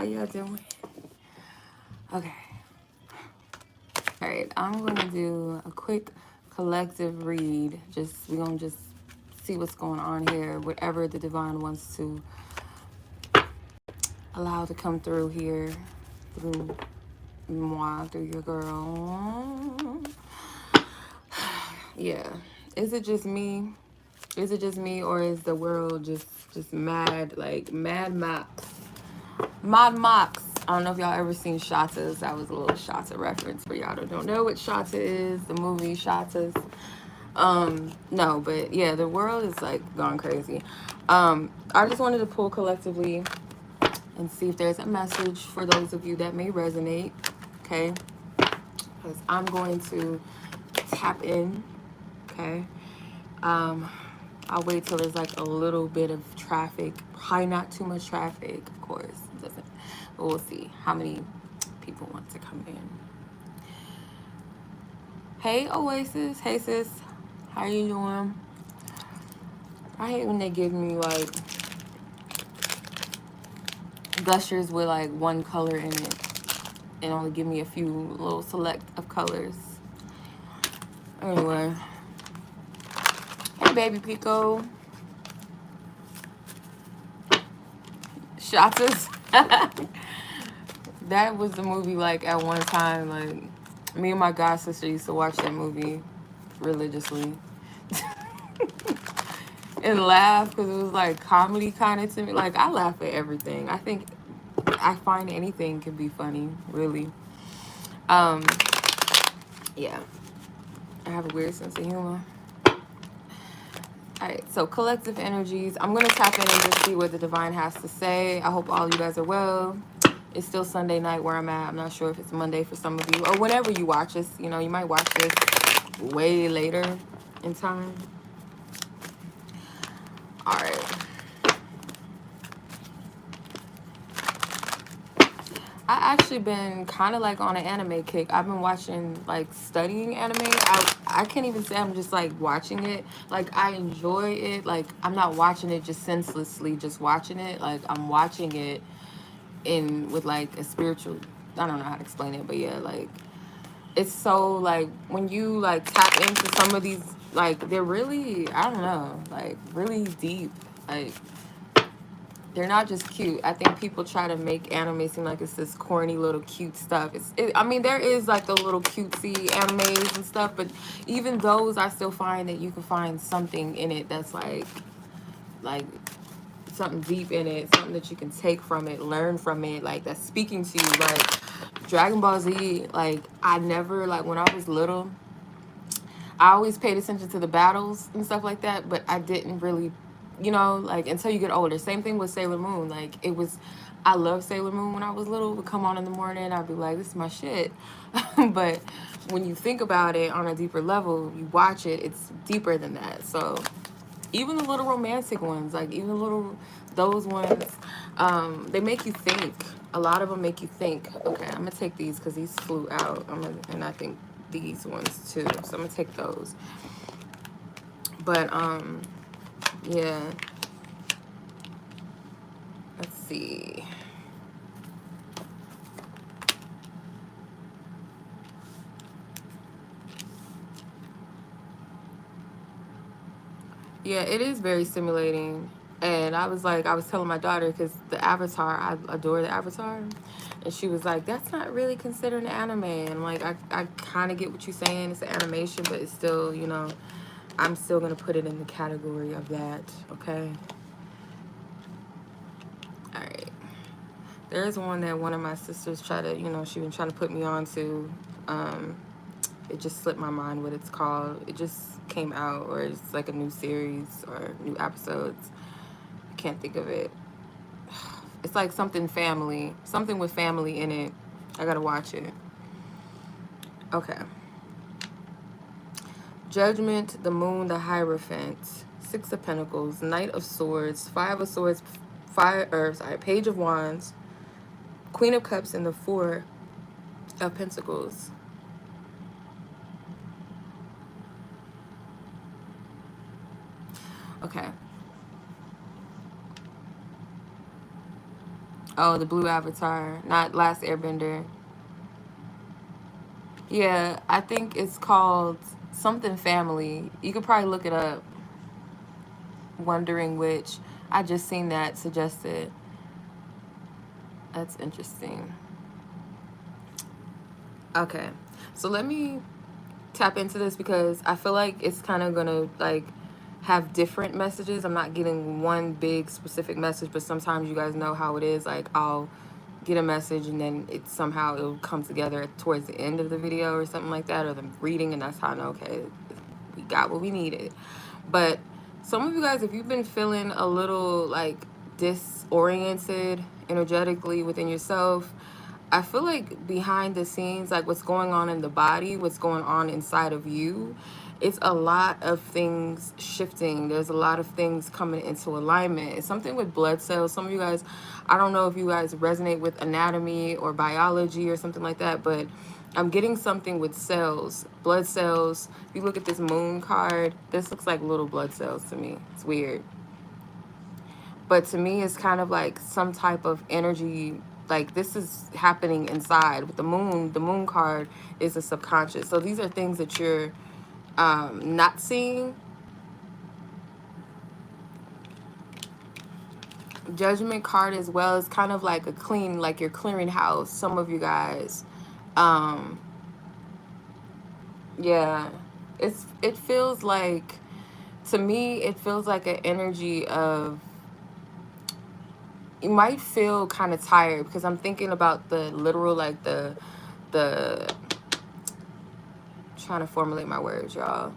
How y'all doing? Okay. All right. I'm gonna do a quick collective read. We're gonna just see what's going on here. Whatever the divine wants to allow to come through here, through moi, through your girl. Yeah. Is it just me? Is it just me, or is the world just mad, like Mad Max? Mad Max. I don't know if y'all ever seen Shatas. That was a little Shata reference for y'all that don't know what Shata is. The movie Shatas. No, but yeah, the world is like gone crazy. I just wanted to pull collectively and see if there's a message for those of you that may resonate. Okay, because I'm going to tap in. Okay. I'll wait till there's like a little bit of traffic. Probably not too much traffic, of course. It doesn't. But we'll see how many people want to come in. Hey, Oasis. Hey, sis. How you doing? I hate when they give me like gushers with like one color in it and only give me a few little select of colors. Anyway. Hey, baby Pico. Shatas. That was the movie, like, at one time, like, me and my god sister used to watch that movie religiously. And laugh, because it was, like, comedy kind of to me. Like, I laugh at everything. I think I find anything can be funny, really. Yeah. I have a weird sense of humor. Alright, so collective energies. I'm going to tap in and just see what the divine has to say. I hope all you guys are well. It's still Sunday night where I'm at. I'm not sure if it's Monday for some of you. Or whenever you watch this. You know, you might watch this way later in time. Alright. I actually been kind of like on an anime kick. I've been watching, like, studying anime. I can't even say I'm just like watching it. Like, I enjoy it. Like, I'm not watching it just senselessly just watching it. Like, I'm watching it with like a spiritual, I don't know how to explain it, but yeah, like, it's so, like, when you like tap into some of these, like, they're really, I don't know, like, really deep. Like, they're not just cute. I think people try to make anime seem like it's this corny little cute stuff. I mean, there is like the little cutesy animes and stuff, but even those, I still find that you can find something in it that's like something deep in it, something that you can take from it, learn from it, like, that's speaking to you. Like Dragon Ball Z, like, I never, like, when I was little, I always paid attention to the battles and stuff like that, but I didn't really, you know, like, until you get older. Same thing with Sailor Moon. Like, I loved Sailor Moon when I was little. It would come on in the morning, I'd be like, this is my shit. But when you think about it on a deeper level, you watch it, it's deeper than that. So even the little romantic ones, like, even those ones, they make you think. A lot of them make you think. Okay, I'm gonna take these because these flew out. And I think these ones too. So I'm gonna take those. But yeah. Let's see. Yeah, it is very stimulating. And I was telling my daughter, because the Avatar, I adore the Avatar. And she was like, that's not really considered an anime. And I'm like, I kind of get what you're saying. It's an animation, but it's still, you know, I'm still going to put it in the category of that, okay? All right. There's one that one of my sisters tried to, you know, she been trying to put me on to. It just slipped my mind what it's called. It just came out, or it's like a new series or new episodes. I can't think of it. It's like something with family in it. I gotta watch it. Okay. Judgment, the Moon, the Hierophant, Six of Pentacles, Knight of Swords, Five of Swords, Page of Wands, Queen of Cups, and the Four of Pentacles. Okay. Oh, the blue avatar, not Last Airbender. Yeah, I think it's called something family. You could probably look it up, wondering which. I just seen that suggested. That's interesting. Okay. So let me tap into this because I feel like it's kind of gonna like have different messages. I'm not getting one big specific message, but sometimes you guys know how it is. Like I'll get a message and then it somehow it'll come together towards the end of the video or something like that, or the reading, and that's how I know, okay, we got what we needed. But some of you guys, if you've been feeling a little like disoriented energetically within yourself, I feel like behind the scenes, like what's going on in the body, what's going on inside of you, it's a lot of things shifting. There's a lot of things coming into alignment. It's something with blood cells. Some of you guys, I don't know if you guys resonate with anatomy or biology or something like that, but I'm getting something with cells, blood cells. If you look at this moon card, this looks like little blood cells to me. It's weird. But to me, it's kind of like some type of energy, like this is happening inside. With the moon card is the subconscious. So these are things that you're not seeing. Judgment card as well is kind of like a clean, like you're clearing house. Some of you guys, um, yeah, it feels like, to me, it feels like an energy of, you might feel kind of tired because I'm thinking about the literal, like the trying to formulate my words, y'all.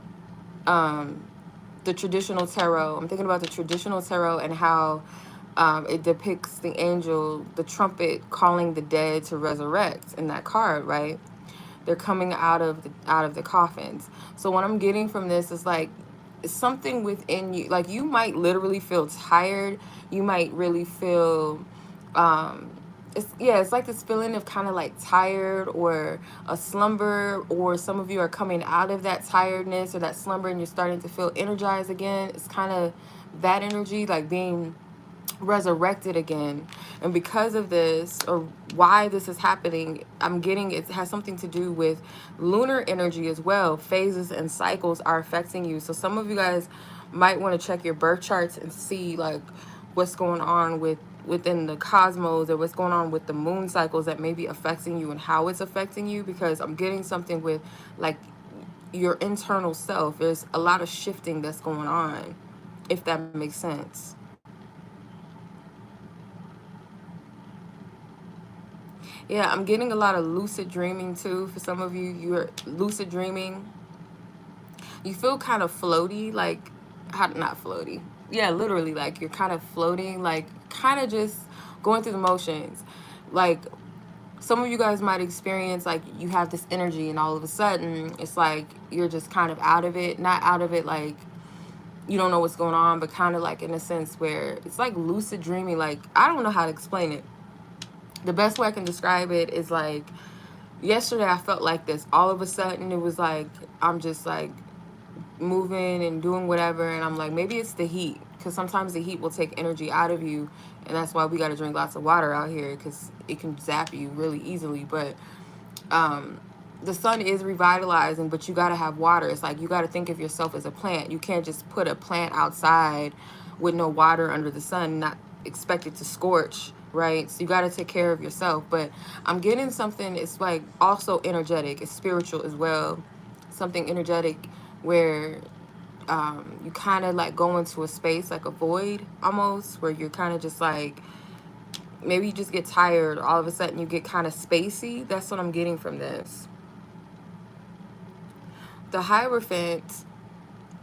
Um, the traditional tarot. I'm thinking about the traditional tarot and how it depicts the angel, the trumpet calling the dead to resurrect in that card, right? They're coming out of the coffins. So what I'm getting from this is like something within you, like you might literally feel tired. You might really feel um it's like this feeling of kind of like tired or a slumber, or some of you are coming out of that tiredness or that slumber and you're starting to feel energized again. It's kind of that energy, like being resurrected again. And because of this, or why this is happening, I'm getting it has something to do with lunar energy as well. Phases and cycles are affecting you. So some of you guys might want to check your birth charts and see like what's going on within the cosmos, or what's going on with the moon cycles that may be affecting you and how it's affecting you, because I'm getting something with like your internal self. There's a lot of shifting that's going on, if that makes sense. Yeah, I'm getting a lot of lucid dreaming too. For some of you, you're lucid dreaming. You feel kind of floaty, like, how, not floaty. Yeah, literally, like you're kind of floating, like kind of just going through the motions. Like some of you guys might experience like you have this energy and all of a sudden it's like you're just kind of out of it. Not out of it like you don't know what's going on, but kind of like in a sense where it's like lucid dreaming. Like I don't know how to explain it. The best way I can describe it is like yesterday I felt like this. All of a sudden it was like I'm just like moving and doing whatever, and I'm like, maybe it's the heat, because sometimes the heat will take energy out of you, and that's why we got to drink lots of water out here, because it can zap you really easily. But the sun is revitalizing, but you got to have water. It's like you got to think of yourself as a plant. You can't just put a plant outside with no water under the sun, not expect it to scorch, right? So you got to take care of yourself. But I'm getting something, it's like also energetic, it's spiritual as well, something energetic where you kind of like go into a space, like a void almost, where you're kind of just like, maybe you just get tired, all of a sudden you get kind of spacey. That's what I'm getting from this. The Hierophant,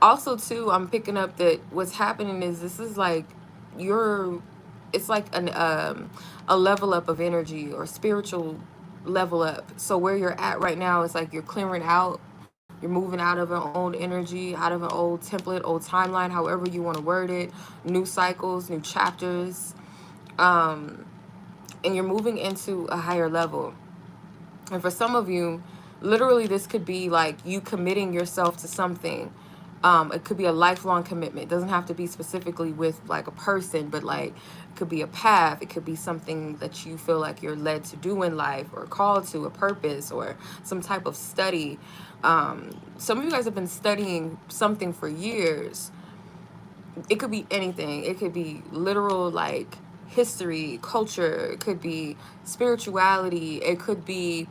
also too, I'm picking up that what's happening is this is like you're, it's like a level up of energy or spiritual level up. So where you're at right now is like you're clearing out, you're moving out of an old energy, out of an old template, old timeline, however you want to word it, new cycles, new chapters, and you're moving into a higher level. And for some of you, literally this could be like you committing yourself to something, It could be a lifelong commitment. It doesn't have to be specifically with like a person, but like it could be a path. It could be something that you feel like you're led to do in life, or called to, a purpose, or some type of study. Some of you guys have been studying something for years. It could be anything. It could be literal, like history, culture. It could be spirituality. It could be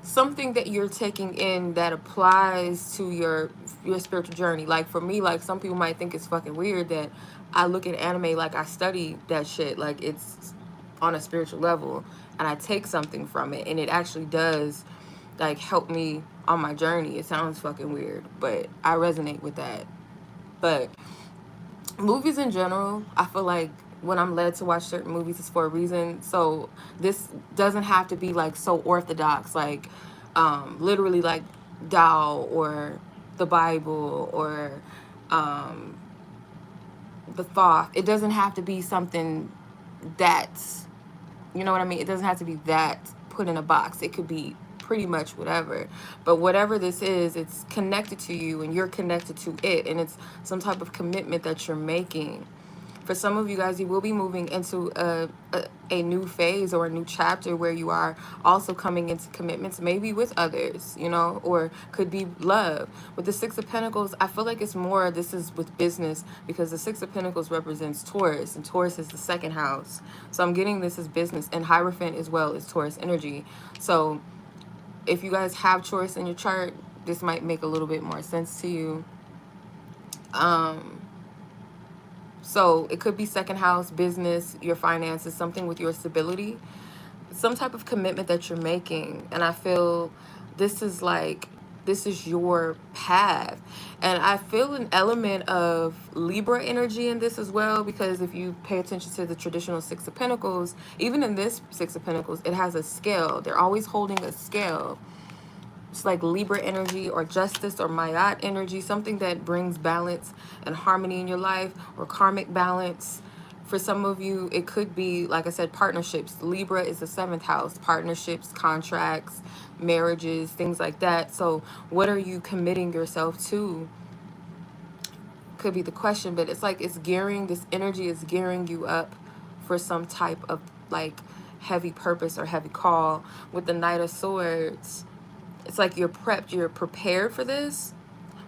something that you're taking in that applies to your spiritual journey. Like for me, like some people might think it's fucking weird that I look at anime like I study that shit, like it's on a spiritual level, and I take something from it, and it actually does like help me on my journey. It sounds fucking weird, but I resonate with that. But movies in general, I feel like when I'm led to watch certain movies, it's for a reason. So this doesn't have to be like so orthodox, like literally like Tao or the Bible or um, the Thoth. It doesn't have to be something that's, you know what I mean? It doesn't have to be that put in a box. It could be pretty much whatever. But whatever this is, it's connected to you and you're connected to it. And it's some type of commitment that you're making. For some of you guys, you will be moving into a new phase or a new chapter where you are also coming into commitments, maybe with others, you know, or could be love. With the Six of Pentacles, I feel like it's more, this is with business, because the Six of Pentacles represents Taurus, and Taurus is the second house. So I'm getting this as business, and Hierophant as well is Taurus energy. So if you guys have Taurus in your chart, this might make a little bit more sense to you. So it could be second house, business, your finances, something with your stability, some type of commitment that you're making. And I feel this is like, this is your path. And I feel an element of Libra energy in this as well, because if you pay attention to the traditional Six of Pentacles, even in this Six of Pentacles, it has a scale. They're always holding a scale. It's like Libra energy or justice or Mayat energy, something that brings balance and harmony in your life, or karmic balance. For some of you, it could be, like I said, partnerships. Libra is the seventh house, partnerships, contracts, marriages, things like that. So what are you committing yourself to? Could be the question, but it's like it's gearing, this energy is gearing you up for some type of like heavy purpose or heavy call. With the Knight of Swords, it's like you're prepped, you're prepared for this.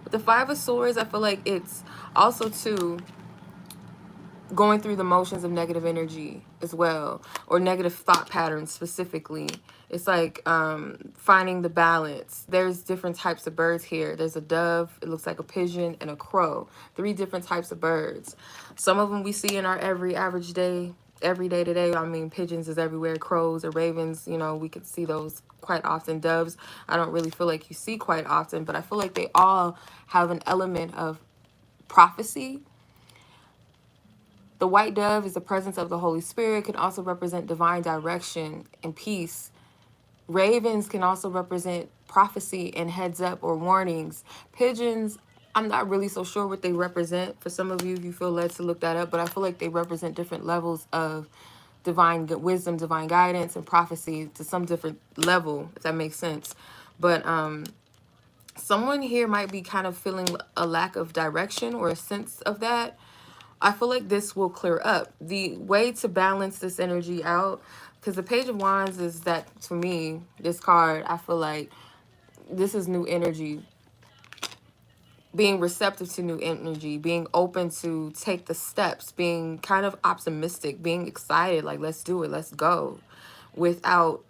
With the Five of Swords, I feel like it's also too going through the motions of negative energy as well, or negative thought patterns specifically. It's like finding the balance. There's different types of birds here. There's a dove, it looks like a pigeon, and a crow. 3 different types of birds. Some of them we see in our average day, every day today. I mean, pigeons is everywhere, crows or ravens, you know, we could see those quite often. Doves, I don't really feel like you see quite often, but I feel like they all have an element of prophecy. The white dove is the presence of the Holy Spirit, can also represent divine direction and peace. Ravens can also represent prophecy and heads up or warnings. Pigeons, I'm not really so sure what they represent. For some of you, if you feel led to look that up, but I feel like they represent different levels of divine wisdom, divine guidance, and prophecy to some different level, if that makes sense. But someone here might be kind of feeling a lack of direction or a sense of that. I feel like this will clear up. The way to balance this energy out, because the Page of Wands is that, for me, this card, I feel like this is new energy. Being receptive to new energy, being open to take the steps, being kind of optimistic, being excited, like let's do it, let's go, without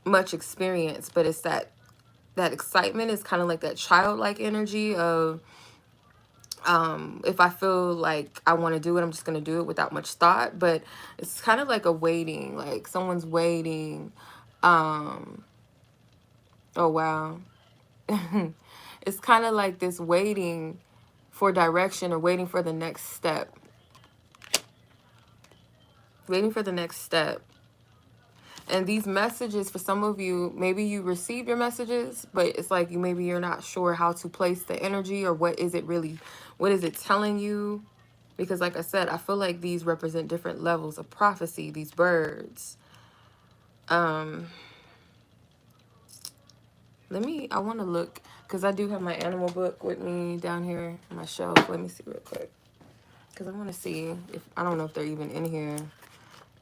much experience. But it's that excitement is kind of like that childlike energy of if I feel like I want to do it, I'm just going to do it without much thought. But it's kind of like a waiting, like someone's waiting. Oh, wow. It's kind of like this waiting for direction or waiting for the next step. Waiting for the next step. And these messages, for some of you, maybe you received your messages, but it's like maybe you're not sure how to place the energy, or what is it really, what is it telling you? Because like I said, I feel like these represent different levels of prophecy, these birds. I want to look, because I do have my animal book with me down here on my shelf. Let me see real quick. Because I want to see if, I don't know if they're even in here.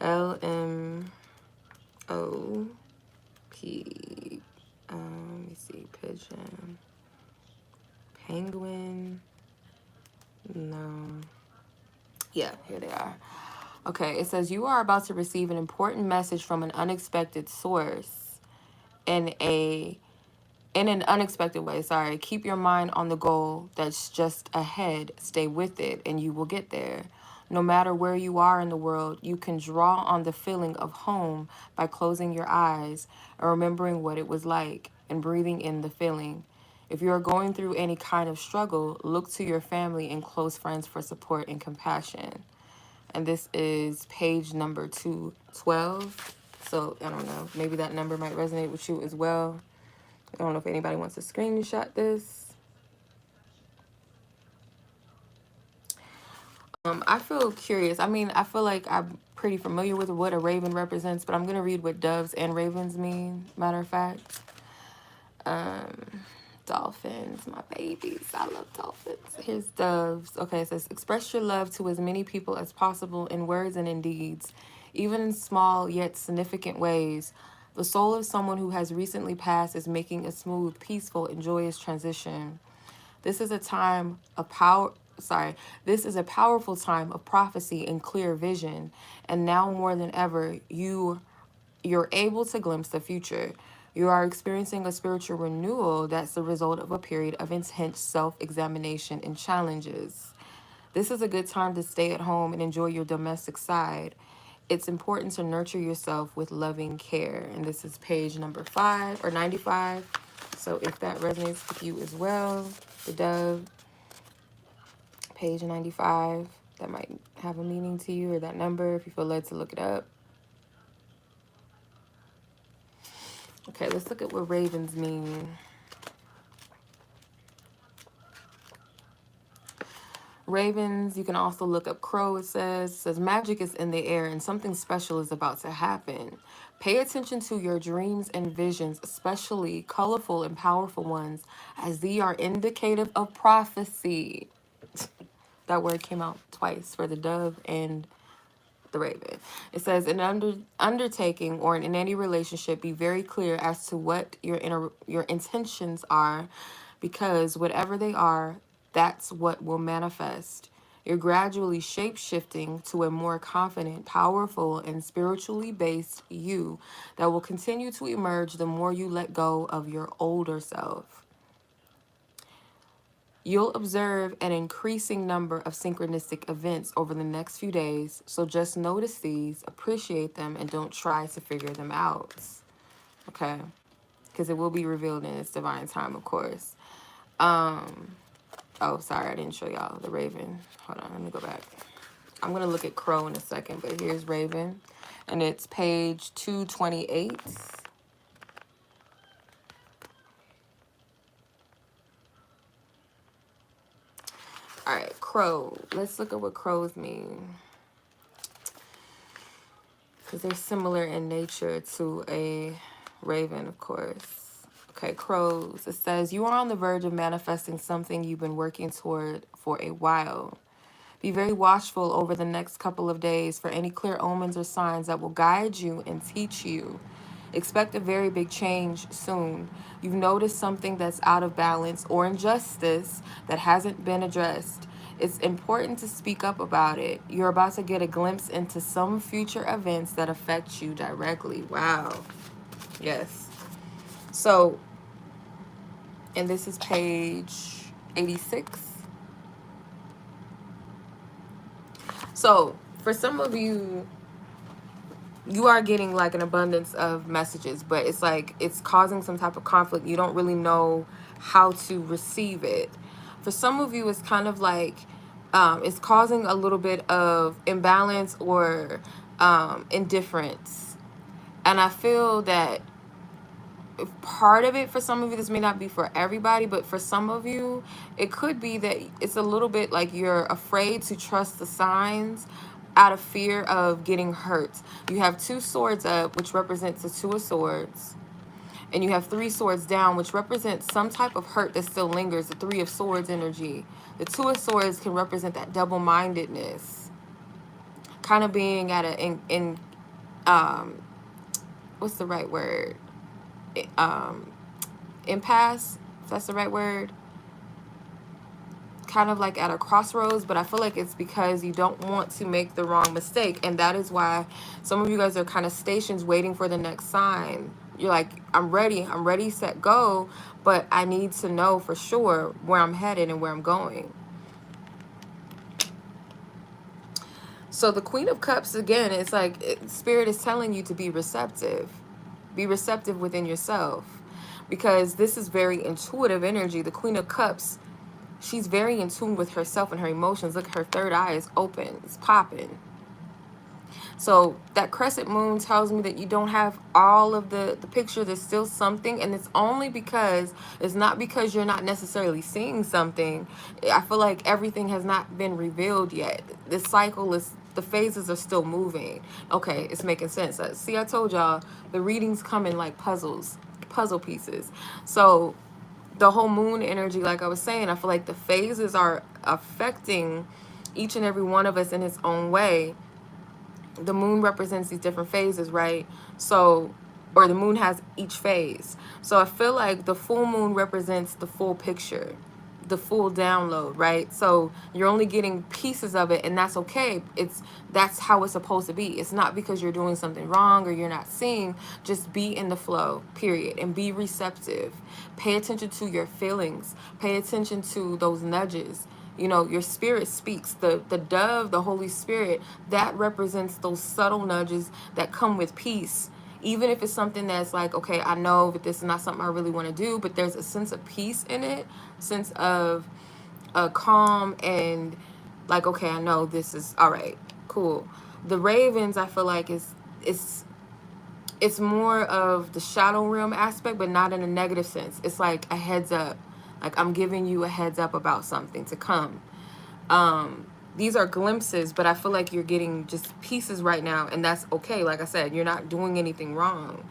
LMOP. Let me see. Pigeon. Penguin. No. Yeah, here they are. Okay, it says you are about to receive an important message from an unexpected source in an unexpected way. Sorry. Keep your mind on the goal that's just ahead. Stay with it and you will get there. No matter where you are in the world, you can draw on the feeling of home by closing your eyes and remembering what it was like and breathing in the feeling. If you are going through any kind of struggle, look to your family and close friends for support and compassion. And this is page number 212. So I don't know, maybe that number might resonate with you as well. I don't know if anybody wants to screenshot this. I feel curious. I mean, I feel like I'm pretty familiar with what a raven represents, but I'm going to read what doves and ravens mean, matter of fact. Dolphins, my babies. I love dolphins. Here's doves. Okay, it says, express your love to as many people as possible in words and in deeds, even in small yet significant ways. The soul of someone who has recently passed is making a smooth, peaceful, and joyous transition. This is a time of power. This is a powerful time of prophecy and clear vision. And now more than ever, you're able to glimpse the future. You are experiencing a spiritual renewal that's the result of a period of intense self-examination and challenges. This is a good time to stay at home and enjoy your domestic side. It's important to nurture yourself with loving care. And this is page number 5 or 95. So if that resonates with you as well, the dove, page 95, that might have a meaning to you, or that number if you feel led to look it up. Okay, let's look at what ravens mean. Ravens, you can also look up crow, it says magic is in the air and something special is about to happen. Pay attention to your dreams and visions, especially colorful and powerful ones, as they are indicative of prophecy. That word came out twice for the dove and the raven. It says, in undertaking or in any relationship, be very clear as to what your intentions are, because whatever they are, that's what will manifest. You're gradually shape-shifting to a more confident, powerful, and spiritually based you that will continue to emerge the more you let go of your older self. You'll observe an increasing number of synchronistic events over the next few days, so just notice these, appreciate them, and don't try to figure them out. Okay? Because it will be revealed in its divine time, of course. Oh, sorry, I didn't show y'all the raven. Hold on, let me go back. I'm going to look at crow in a second, but here's raven, and it's page 228. All right, crow. Let's look at what crows mean, because they're similar in nature to a raven, of course. Okay, crows. It says, you are on the verge of manifesting something you've been working toward for a while. Be very watchful over the next couple of days for any clear omens or signs that will guide you and teach you. Expect a very big change soon. You've noticed something that's out of balance or injustice that hasn't been addressed. It's important to speak up about it. You're about to get a glimpse into some future events that affect you directly. Wow. Yes. So, and this is page 86. So, for some of you, you are getting like an abundance of messages, but it's like it's causing some type of conflict. You don't really know how to receive it. For some of you, it's kind of like it's causing a little bit of imbalance or indifference. And I feel that part of it, for some of you, this may not be for everybody, but for some of you, it could be that it's a little bit like you're afraid to trust the signs out of fear of getting hurt. You have 2 swords up, which represents the 2 of swords, And you have 3 swords down, which represents some type of hurt that still lingers, the 3 of swords energy. The 2 of swords can represent that double-mindedness, kind of being at a um what's the right word, um impasse, if that's the right word, kind of like at a crossroads. But I feel like it's because you don't want to make the wrong mistake, and that is why some of you guys are kind of stations waiting for the next sign. You're like, I'm ready, set, go, but I need to know for sure where I'm headed and where I'm going. So the Queen of Cups, again, it's like Spirit is telling you to be receptive. Be receptive within yourself, because this is very intuitive energy. The Queen of Cups, she's very in tune with herself and her emotions. Look, her third eye is open. It's popping. So that crescent moon tells me that you don't have all of the picture. There's still something, and it's only because, it's not because you're not necessarily seeing something. I feel like everything has not been revealed yet. This cycle is, the phases are still moving. Okay, it's making sense. See, I told y'all, the readings come in like puzzle pieces. So the whole moon energy, like I was saying, I feel like the phases are affecting each and every one of us in its own way. The moon represents these different phases, right? So, or the moon has each phase. So I feel like the full moon represents the full picture, the full download, right? So you're only getting pieces of it, and that's okay. That's how it's supposed to be. It's not because you're doing something wrong or you're not seeing. Just be in the flow, period, and be receptive. Pay attention to your feelings. Pay attention to those nudges. You know, your spirit speaks. The dove, the Holy Spirit, that represents those subtle nudges that come with peace. Even if it's something that's like, okay, I know that this is not something I really want to do, but there's a sense of peace in it, sense of calm, and like, okay, I know this is all right, cool. The ravens, I feel like it's more of the shadow realm aspect, but not in a negative sense. It's like a heads up. Like, I'm giving you a heads up about something to come. These are glimpses, but I feel like you're getting just pieces right now, and that's okay. Like I said, you're not doing anything wrong.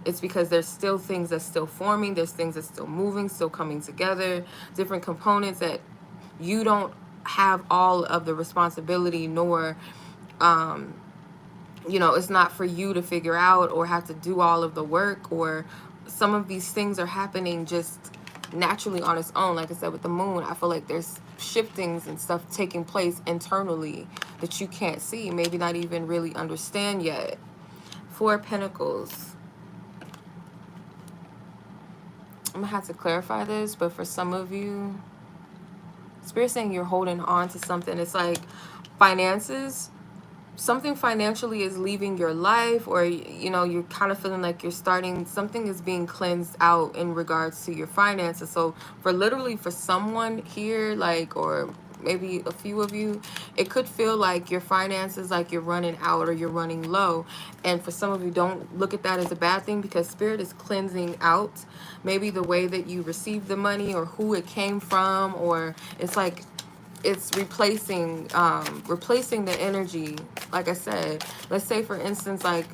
It's because there's still things that's still forming. There's things that's still moving, still coming together. Different components that you don't have all of the responsibility, nor you know, it's not for you to figure out or have to do all of the work, or some of these things are happening just naturally on its own. Like I said, with the moon, I feel like there's shiftings and stuff taking place internally that you can't see, maybe not even really understand yet. 4 of Pentacles. I'm gonna have to clarify this, but for some of you, Spirit's saying you're holding on to something. It's like finances. Something financially is leaving your life, or you know, you're kind of feeling like you're starting, something is being cleansed out in regards to your finances. So for someone here, like, or maybe a few of you, it could feel like your finances, like you're running out or you're running low. And for some of you, don't look at that as a bad thing, because Spirit is cleansing out maybe the way that you received the money or who it came from, or it's like it's replacing the energy. Like I said, let's say for instance, like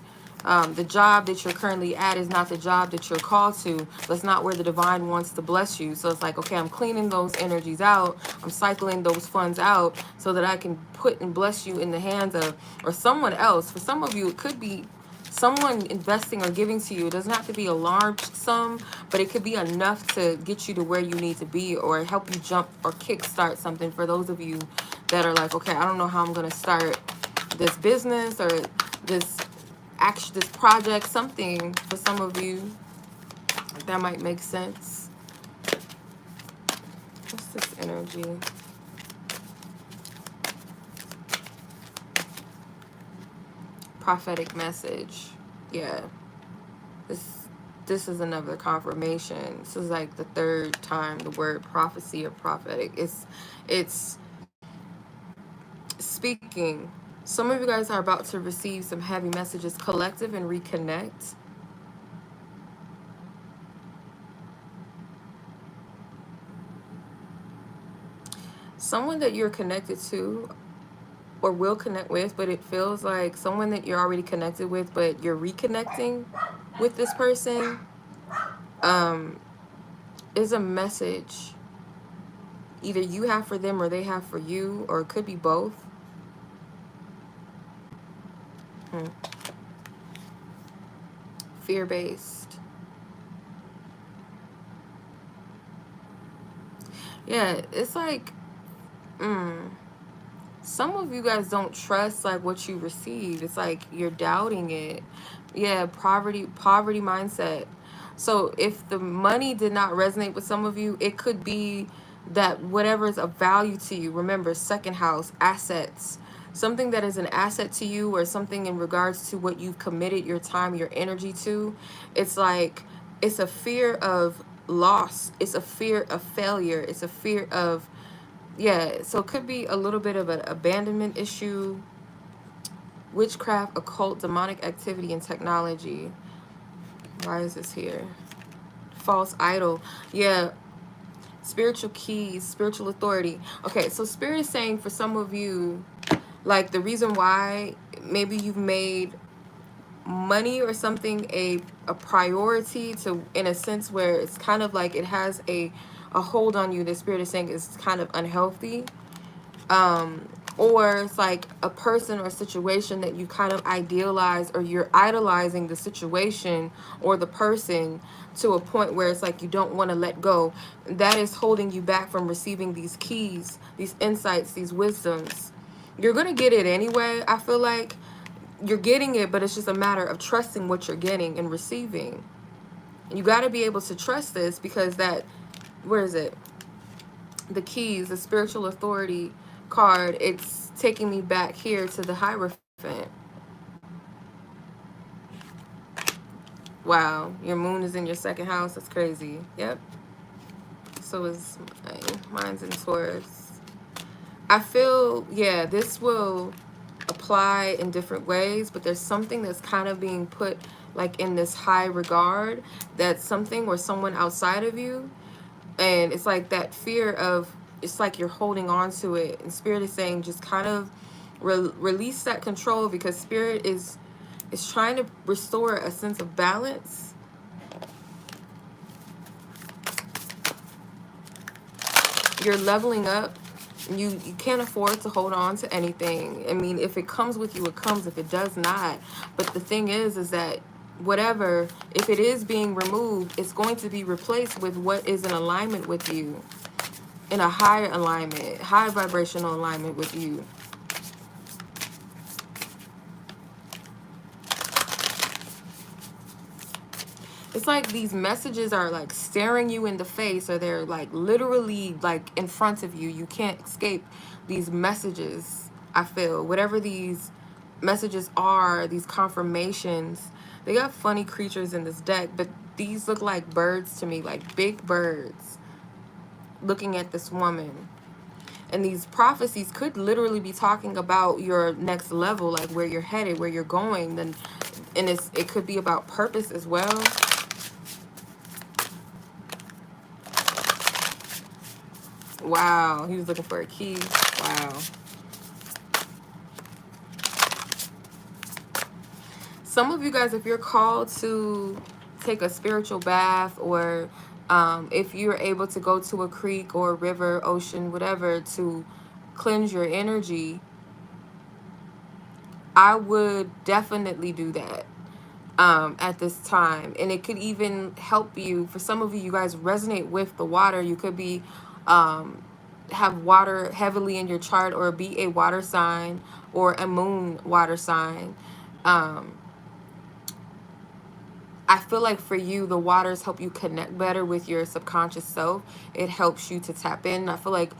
the job that you're currently at is not the job that you're called to. That's not where the divine wants to bless you. So it's like, okay, I'm cleaning those energies out. I'm cycling those funds out so that I can put and bless you in the hands of, or someone else. For some of you, it could be someone investing or giving to you. It doesn't have to be a large sum, but it could be enough to get you to where you need to be, or help you jump or kickstart something. For those of you that are like, okay, I don't know how I'm going to start this business or this project, something. For some of you, that might make sense. What's this energy? Prophetic message. Yeah, this is another confirmation. This is like the 3rd time the word prophecy or prophetic. It's speaking. Some of you guys are about to receive some heavy messages. Collective and reconnect. Someone that you're connected to or will connect with, but it feels like someone that you're already connected with, but you're reconnecting with this person. is a message either you have for them or they have for you, or it could be both. Fear-based. Yeah, it's like, some of you guys don't trust like what you receive. It's like you're doubting it. Yeah, poverty mindset. So if the money did not resonate with some of you, it could be that whatever is of value to you, remember, second house, assets, something that is an asset to you, or something in regards to what you've committed your time, your energy to. It's like, it's a fear of loss, it's a fear of failure, it's a fear of, yeah, so it could be a little bit of an abandonment issue, witchcraft, occult, demonic activity, and technology. Why is this here? False idol. Yeah, spiritual keys, spiritual authority. Okay, so Spirit is saying for some of you, like the reason why maybe you've made money or something a priority, to, in a sense where it's kind of like it has a hold on you, the Spirit is saying is kind of unhealthy. Or it's like a person or situation that you kind of idealize, or you're idolizing the situation or the person to a point where it's like you don't want to let go. That is holding you back from receiving these keys, these insights, these wisdoms. You're going to get it anyway. I feel like you're getting it, but it's just a matter of trusting what you're getting and receiving. And you got to be able to trust this, because that, where is it? The keys, the spiritual authority card, it's taking me back here to the Hierophant. Wow, your moon is in your second house. That's crazy. Yep. So is mine's in Taurus. I feel, yeah, this will apply in different ways, but there's something that's kind of being put like in this high regard, that's something or someone outside of you. And it's like that fear of, it's like you're holding on to it. And Spirit is saying just kind of release that control, because Spirit is trying to restore a sense of balance. You're leveling up. You can't afford to hold on to anything. I mean, if it comes with you, it comes. If it does not. But the thing is that whatever, if it is being removed, it's going to be replaced with what is in alignment with you, in a higher alignment, high vibrational alignment with you. It's like these messages are like staring you in the face, or they're like literally like in front of you. You can't escape these messages. I feel whatever these messages are, these confirmations, they got funny creatures in this deck, but these look like birds to me, like big birds looking at this woman. And these prophecies could literally be talking about your next level, like where you're headed, where you're going. Then, and it could be about purpose as well. Wow, he was looking for a key. Wow. Some of you guys, if you're called to take a spiritual bath, or if you're able to go to a creek or a river, ocean, whatever, to cleanse your energy, I would definitely do that at this time. And it could even help you. For some of you, you guys resonate with the water. You could be have water heavily in your chart, or be a water sign or a moon water sign. I feel like for you, the waters help you connect better with your subconscious self. It helps you to tap in. I feel like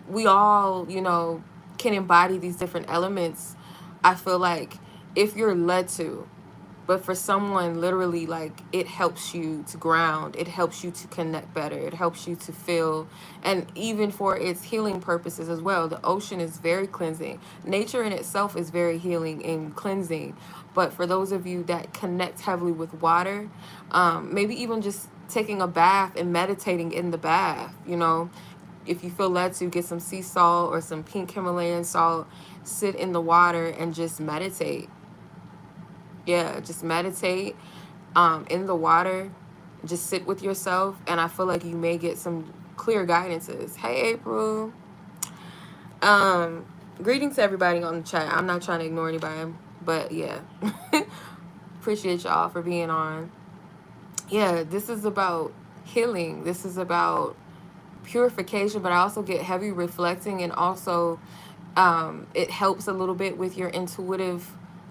we all, can embody these different elements. I feel like if you're led to. But for someone, literally, like, it helps you to ground. It helps you to connect better. It helps you to feel, and even for its healing purposes as well. The ocean is very cleansing. Nature in itself is very healing and cleansing. But for those of you that connect heavily with water, maybe even just taking a bath and meditating in the bath, if you feel led to, get some sea salt or some pink Himalayan salt, sit in the water and just meditate. Yeah, just meditate in the water. Just sit with yourself, and I feel like you may get some clear guidances. Hey, April. Um, Greetings to everybody on the chat. I'm not trying to ignore anybody, but yeah. Appreciate y'all for being on. Yeah, this is about healing. This is about purification, but I also get heavy reflecting, and also it helps a little bit with your intuitive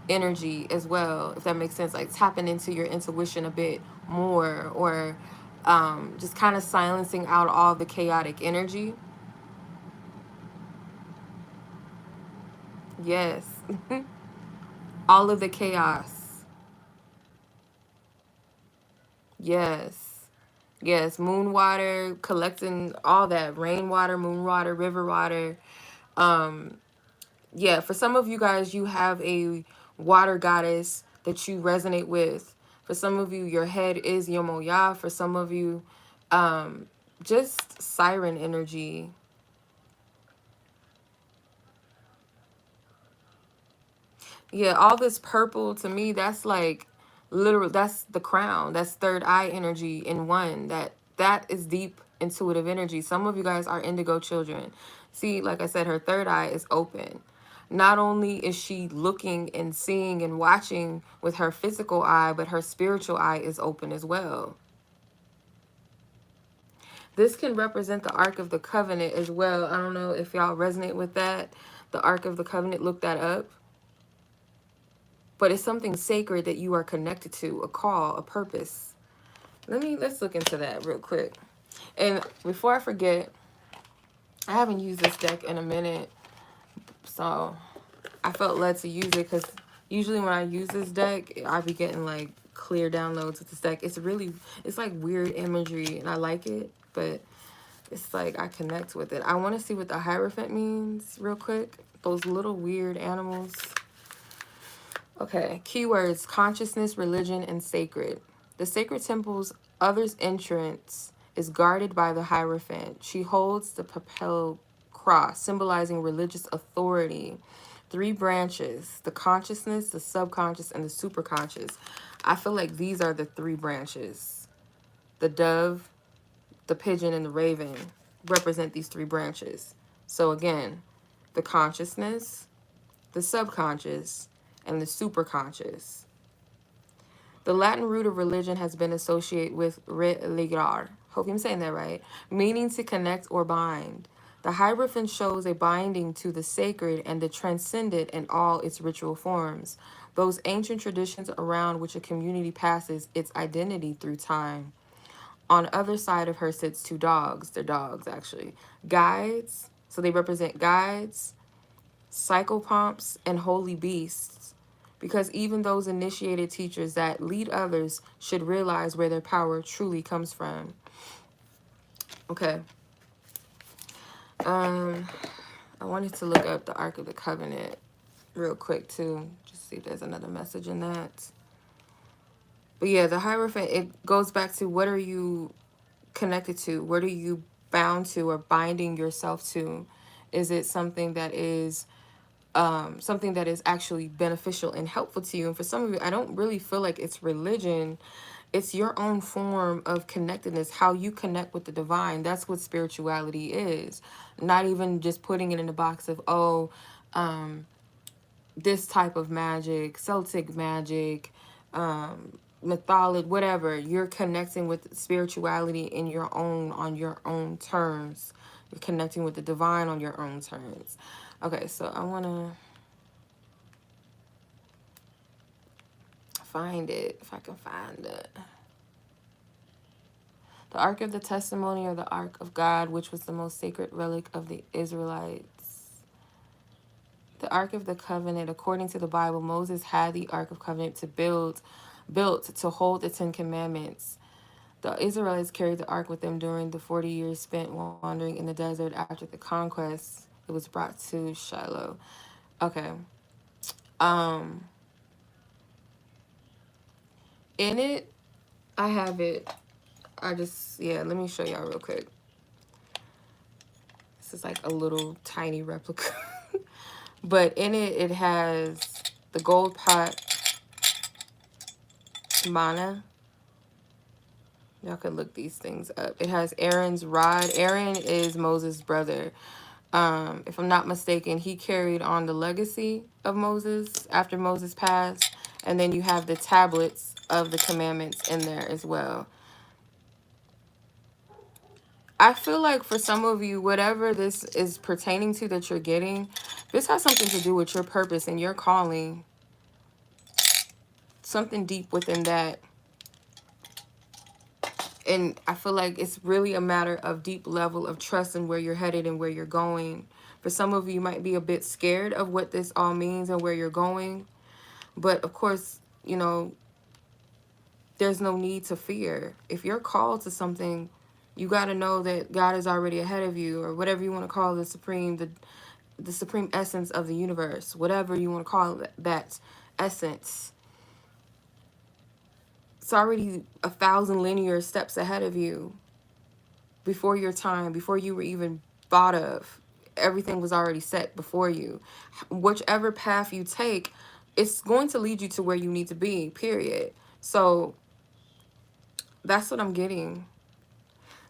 energy as well, if that makes sense, like tapping into your intuition a bit more, or just kind of silencing out all the chaotic energy. Yes. All of the chaos. Yes. Yes, moon water, collecting all that rainwater, moon water, river water. Um, yeah, for some of you guys, you have a water goddess that you resonate with. For some of you, your head is Yomoya. For some of you, um, just siren energy. Yeah, all this purple to me, that's like literal, that's the crown. That's third eye energy in one. That is deep intuitive energy. Some of you guys are indigo children. See, like I said, her third eye is open. Not only is she looking and seeing and watching with her physical eye, but her spiritual eye is open as well. This can represent the Ark of the Covenant as well. I don't know if y'all resonate with that. The Ark of the Covenant, look that up. But it's something sacred that you are connected to, a call, a purpose. Let's look into that real quick. And before I forget, I haven't used this deck in a minute, so I felt led to use it because usually when I use this deck, I be getting like clear downloads with this deck. It's like weird imagery, and I like it, but it's like I connect with it. I want to see what the Hierophant means real quick. Those little weird animals. Okay, keywords: consciousness, religion, and sacred. The sacred temple's other's entrance is guarded by the Hierophant. She holds the papal cross, symbolizing religious authority. Three branches: the consciousness, the subconscious, and the superconscious. I feel like these are the three branches. The dove, the pigeon, and the raven represent these three branches. So again, the consciousness, the subconscious, and the superconscious. The Latin root of religion has been associated with religar. Hope I'm saying that right. Meaning to connect or bind. The Hierophant shows a binding to the sacred and the transcendent in all its ritual forms, those ancient traditions around which a community passes its identity through time. On the other side of her sits two dogs. They're dogs, actually. Guides. So they represent guides, psychopomps, and holy beasts. Because even those initiated teachers that lead others should realize where their power truly comes from. Okay. I wanted to look up the Ark of the Covenant real quick too. Just see if there's another message in that. But yeah, the Hierophant, it goes back to what are you connected to? What are you bound to or binding yourself to? Is it something that is actually beneficial and helpful to you? And for some of you, I don't really feel like it's religion. It's your own form of connectedness, how you connect with the divine. That's what spirituality is. Not even just putting it in the box of, oh, this type of magic, Celtic magic, mythology, whatever. You're connecting with spirituality in your own, on your own terms. You're connecting with the divine on your own terms. Okay, so I want to find it, if I can find it. The Ark of the Testimony, or the Ark of God, which was the most sacred relic of the Israelites. The Ark of the Covenant, according to the Bible, Moses had the Ark of Covenant built to hold the Ten Commandments. The Israelites carried the ark with them during the 40 years spent wandering in the desert after the conquest. It was brought to Shiloh. Okay. In it, I have it. Let me show y'all real quick. This is like a little tiny replica. But in it, it has the gold pot, manna, Y'all can look these things up. It has Aaron's rod. Aaron is Moses' brother. If I'm not mistaken, he carried on the legacy of Moses after Moses passed. And then you have the tablets of the commandments in there as well. I feel like for some of you, whatever this is pertaining to that you're getting, this has something to do with your purpose and your calling. Something deep within that. And I feel like it's really a matter of deep level of trust in where you're headed and where you're going. For some of you, you might be a bit scared of what this all means and where you're going. But of course, you know, there's no need to fear. If you're called to something, you got to know that God is already ahead of you, or whatever you want to call the supreme essence of the universe, whatever you want to call that essence. It's already 1,000 linear steps ahead of you. Before your time, before you were even thought of, everything was already set before you. Whichever path you take, it's going to lead you to where you need to be, period. So that's what I'm getting.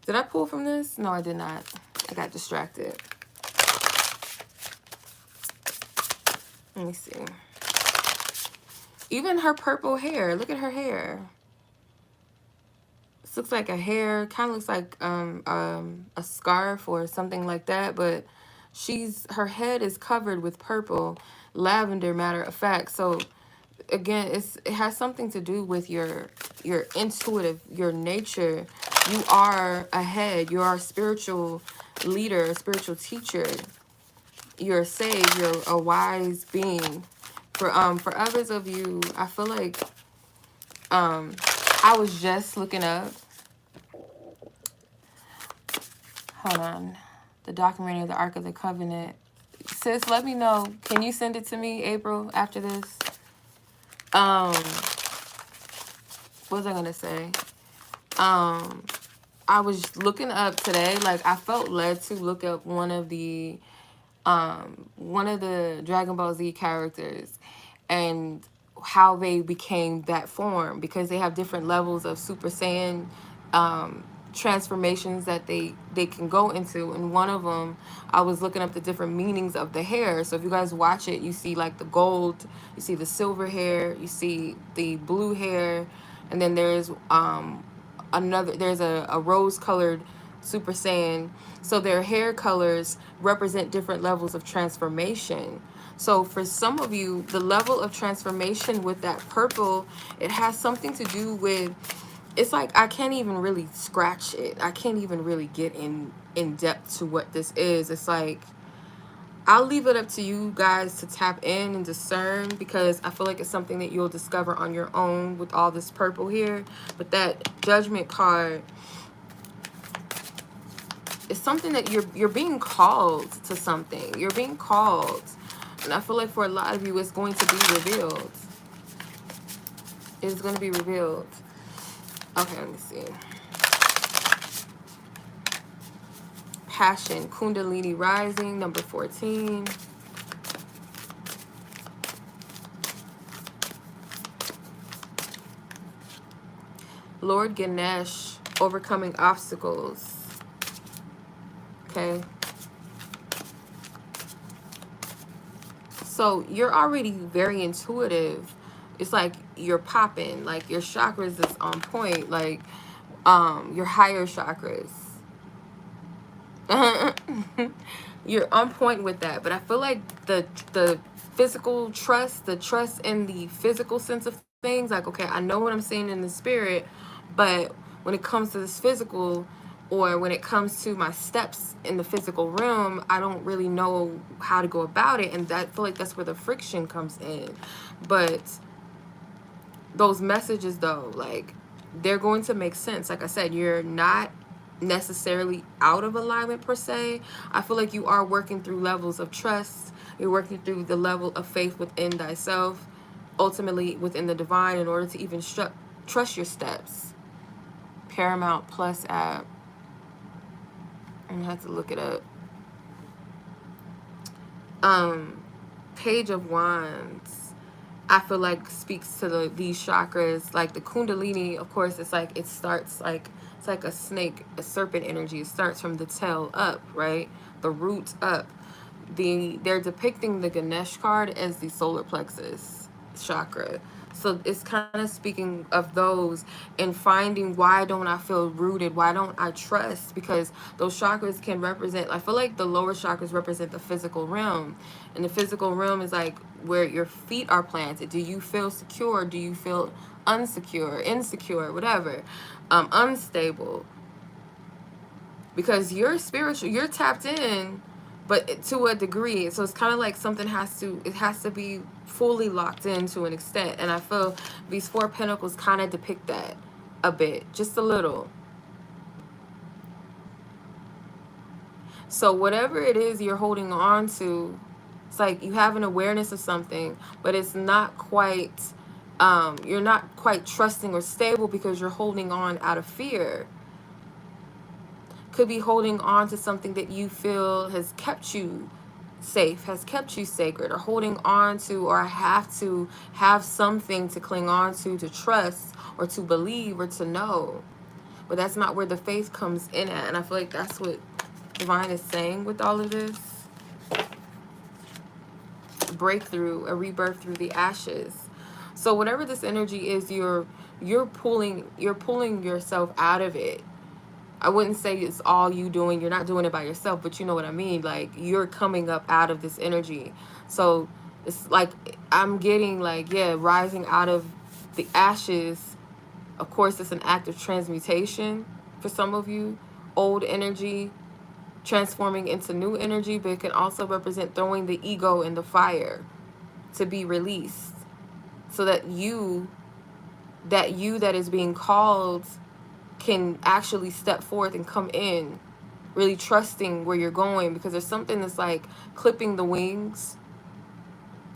Did I pull from this? No, I did not. I got distracted. Let me see. Even her purple hair. Look at her hair. This looks like a hair. Kind of looks like a scarf or something like that. But her head is covered with purple, lavender, matter of fact. So again, it has something to do with your intuitive, your nature. You are ahead. You are a spiritual leader, a spiritual teacher. You're a sage. You're a wise being. For others of you, I feel like I was just looking up. Hold on, the documentary of the Ark of the Covenant. Sis, let me know. Can you send it to me, April, after this? What was I gonna say? I was looking up today, like I felt led to look up one of the Dragon Ball Z characters and how they became that form, because they have different levels of Super Saiyan transformations that they can go into. And one of them, I was looking up the different meanings of the hair. So if you guys watch it, you see like the gold, you see the silver hair, you see the blue hair, and then there's there's a rose colored Super Saiyan. So their hair colors represent different levels of transformation. So for some of you, the level of transformation with that purple, it has something to do with, it's like I can't even really scratch it. I can't even really get in depth to what this is. It's like, I'll leave it up to you guys to tap in and discern, because I feel like it's something that you'll discover on your own with all this purple here. But that Judgment card, it's something that you're being called to something. You're being called. And I feel like for a lot of you, it's going to be revealed. It's going to be revealed. Okay, let me see. Passion, Kundalini Rising, number 14. Lord Ganesh, overcoming obstacles. Okay. So you're already very intuitive. It's like you're popping, like your chakras is on point, like your higher chakras. You're on point with that. But I feel like the physical trust, the trust in the physical sense of things, like, okay, I know what I'm saying in the spirit, but when it comes to this physical, or when it comes to my steps in the physical realm, I don't really know how to go about it. And I feel like that's where the friction comes in. But those messages, though, like, they're going to make sense. Like I said, you're not necessarily out of alignment per se. I feel like you are working through levels of trust. You're working through the level of faith within thyself, ultimately within the divine, in order to even trust your steps. Paramount Plus app. I'm gonna have to look it up. Page of Wands. I feel like speaks to these chakras. Like the Kundalini, of course, it's like it starts like it's like a snake, a serpent energy. It starts from the tail up, right? The roots up. They're depicting the Ganesh card as the solar plexus chakra. So it's kind of speaking of those and finding, why don't I feel rooted? Why don't I trust? Because those chakras can represent, I feel like the lower chakras represent the physical realm. And the physical realm is like where your feet are planted. Do you feel secure? Do you feel unsecure, insecure, whatever, unstable? Because you're spiritual, you're tapped in, but to a degree. So it's kind of like something has to be fully locked in to an extent. And I feel these Four Pentacles kind of depict that a bit, just a little. So whatever it is you're holding on to, it's like you have an awareness of something, but it's not quite, you're not quite trusting or stable because you're holding on out of fear. Could be holding on to something that you feel has kept you safe, has kept you sacred, or holding on to, or have to have something to cling on to trust, or to believe, or to know. But that's not where the faith comes in at. And I feel like that's what Divine is saying with all of this. Breakthrough, a rebirth through the ashes. So whatever this energy is, you're pulling yourself out of it. I wouldn't say it's all you doing. You're not doing it by yourself, but you know what I mean? Like, you're coming up out of this energy. So it's like, I'm getting like, yeah, rising out of the ashes. Of course, it's an act of transmutation for some of you. Old energy transforming into new energy, but it can also represent throwing the ego in the fire to be released. So that that is being called can actually step forth and come in, really trusting where you're going, because there's something that's like clipping the wings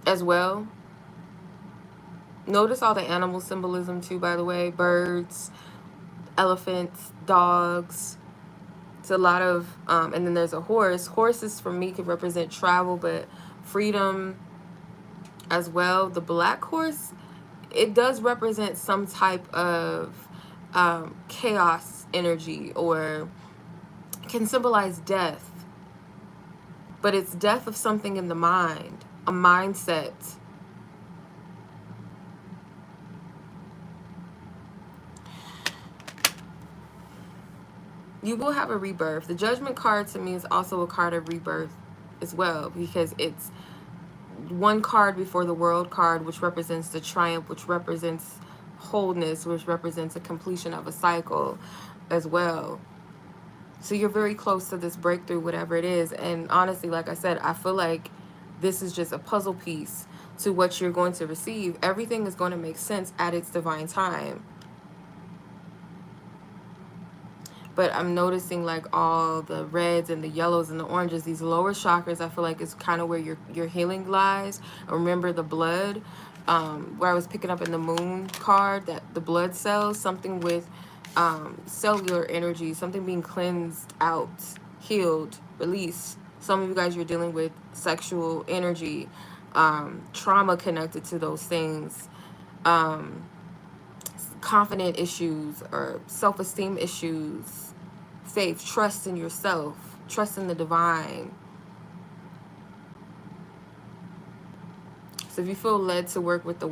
as well. Notice all the animal symbolism too, by the way. Birds, elephants, dogs. It's a lot of, and then there's a horse. Horses for me could represent travel, but freedom as well. The black horse, it does represent some type of chaos energy, or can symbolize death, but it's death of something in the mind, a mindset. You will have a rebirth. The Judgment card to me is also a card of rebirth as well, because it's one card before the World card, which represents the triumph, which represents wholeness, which represents a completion of a cycle as well. So you're very close to this breakthrough, whatever it is. And honestly, like I said, I feel like this is just a puzzle piece to what you're going to receive. Everything is going to make sense at its divine time. But I'm noticing like all the reds and the yellows and the oranges, these lower chakras, I feel like it's kind of where your healing lies. Remember the blood, where I was picking up in the moon card, that the blood cells, something with cellular energy, something being cleansed out, healed, released. Some of you guys, you're dealing with sexual energy, trauma connected to those things, confident issues or self-esteem issues, faith, trust in yourself, trust in the divine. So if you feel led to work with the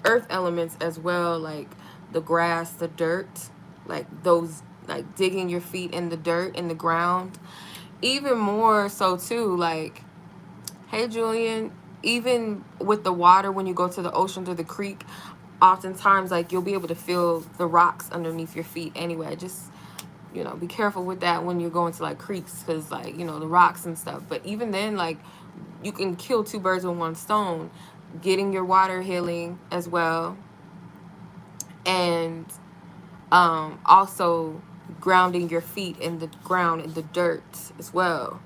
earth elements as well, like the grass, the dirt, like those, like digging your feet in the dirt, in the ground, even more so too, like, hey Julian, even with the water, when you go to the ocean or the creek, oftentimes like you'll be able to feel the rocks underneath your feet anyway. Just, you know, be careful with that when you're going to like creeks, because like, you know, the rocks and stuff. But even then, like, you can kill two birds with one stone, getting your water healing as well, and also grounding your feet in the ground, in the dirt as well.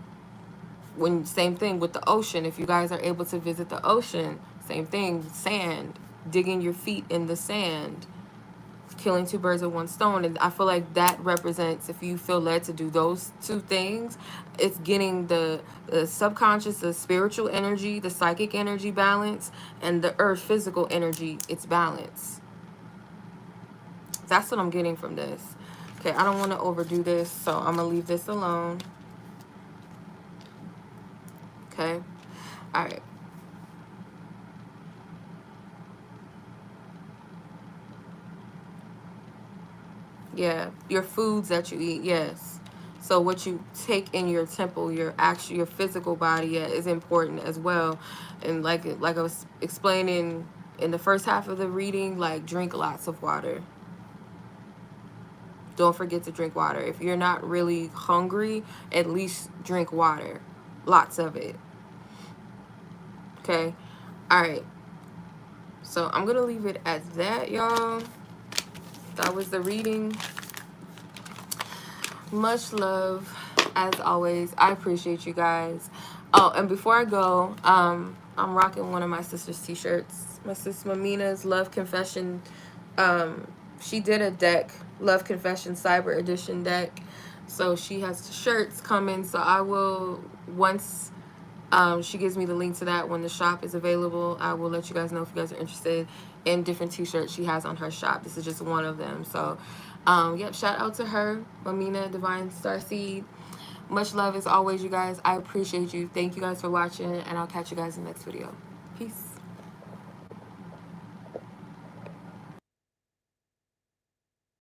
When, same thing with the ocean, if you guys are able to visit the ocean, same thing, sand, digging your feet in the sand killing two birds with one stone. And I feel like that represents, if you feel led to do those two things, it's getting the subconscious, the spiritual energy, the psychic energy balance, and the earth physical energy, its balance. That's what I'm getting from this. Okay, I don't want to overdo this, so I'm gonna leave this alone. Okay, all right. Yeah, your foods that you eat, yes. So what you take in your temple, your physical body, yeah, is important as well. And like I was explaining in the first half of the reading, like drink lots of water. Don't forget to drink water. If you're not really hungry, at least drink water. Lots of it. Okay? All right. So I'm going to leave it at that, y'all. That was the reading. Much love, as always. I appreciate you guys. Oh, and before I go, I'm rocking one of my sister's t-shirts. My sister Mamina's Love Confession. She did a deck, Love Confession Cyber Edition deck. So she has shirts coming. So I will, once she gives me the link to that, when the shop is available, I will let you guys know if you guys are interested in different t-shirts she has on her shop. This is just one of them. So yep, shout out to her, Mamina Divine Starseed. Much love as always, you guys. I appreciate you. Thank you guys for watching, and I'll catch you guys in the next video. Peace.